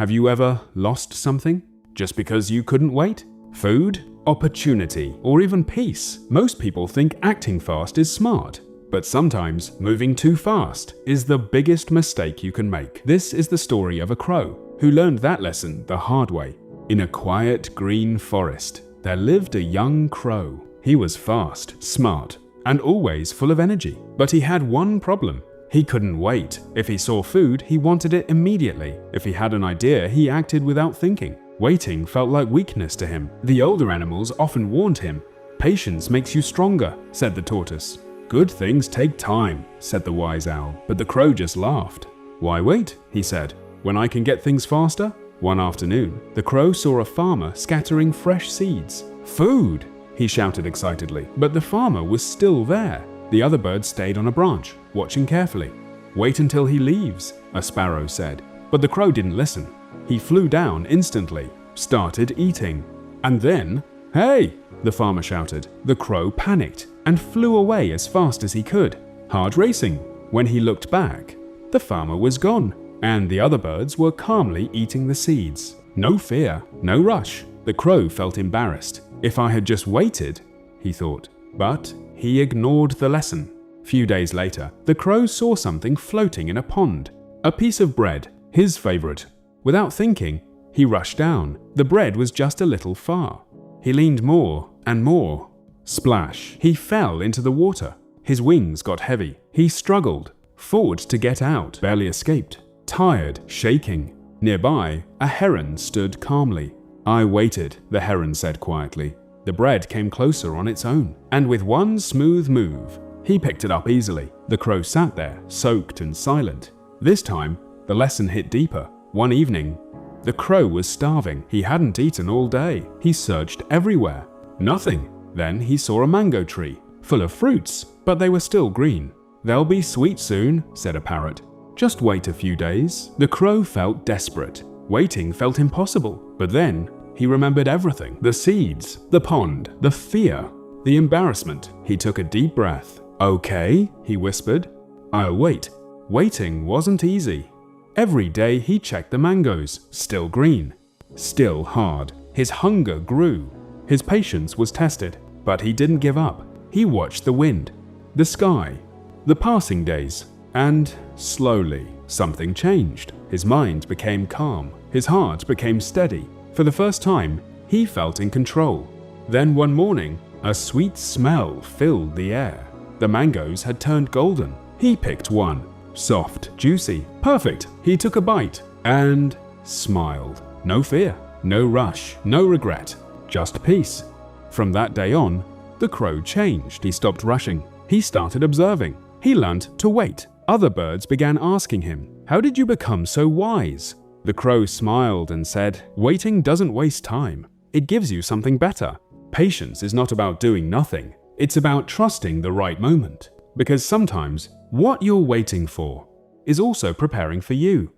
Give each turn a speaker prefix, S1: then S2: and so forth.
S1: Have you ever lost something just because you couldn't wait? Food, opportunity, or even peace. Most people think acting fast is smart, but sometimes moving too fast is the biggest mistake you can make. This is the story of a crow who learned that lesson the hard way. In a quiet green forest, there lived a young crow. He was fast, smart, and always full of energy. But he had one problem. He couldn't wait. If he saw food, he wanted it immediately. If he had an idea, he acted without thinking. Waiting felt like weakness to him. The older animals often warned him. "Patience makes you stronger," said the tortoise. "Good things take time," said the wise owl. But the crow just laughed. "Why wait?" he said, "when I can get things faster?" One afternoon, the crow saw a farmer scattering fresh seeds. "Food!" he shouted excitedly. But the farmer was still there. The other birds stayed on a branch, watching carefully. "Wait until he leaves," a sparrow said. But the crow didn't listen. He flew down instantly, started eating. And then, "Hey!" the farmer shouted. The crow panicked and flew away as fast as he could. Hard racing. When he looked back, the farmer was gone, and the other birds were calmly eating the seeds. No fear, no rush. The crow felt embarrassed. "If I had just waited," he thought. But he ignored the lesson. Few days later, the crow saw something floating in a pond. A piece of bread, his favorite. Without thinking, he rushed down. The bread was just a little far. He leaned more and more. Splash! He fell into the water. His wings got heavy. He struggled, fought to get out, barely escaped. Tired, shaking. Nearby, a heron stood calmly. "I waited," the heron said quietly. The bread came closer on its own, and with one smooth move, he picked it up easily. The crow sat there, soaked and silent. This time, the lesson hit deeper. One evening, the crow was starving. He hadn't eaten all day. He searched everywhere. Nothing. Then he saw a mango tree, full of fruits, but they were still green. "They'll be sweet soon," said a parrot. "Just wait a few days." The crow felt desperate. Waiting felt impossible. But then, he remembered everything. The seeds, the pond, the fear, the embarrassment. He took a deep breath. "Okay," he whispered. "I'll wait." Waiting wasn't easy. Every day he checked the mangoes, still green, still hard. His hunger grew. His patience was tested, but he didn't give up. He watched the wind, the sky, the passing days, and slowly something changed. His mind became calm. His heart became steady. For the first time, he felt in control. Then one morning, a sweet smell filled the air. The mangoes had turned golden. He picked one. Soft, juicy, perfect. He took a bite and smiled. No fear, no rush, no regret, just peace. From that day on, the crow changed. He stopped rushing. He started observing. He learned to wait. Other birds began asking him, "How did you become so wise?" The crow smiled and said, "Waiting doesn't waste time. It gives you something better. Patience is not about doing nothing. It's about trusting the right moment. Because sometimes what you're waiting for is also preparing for you."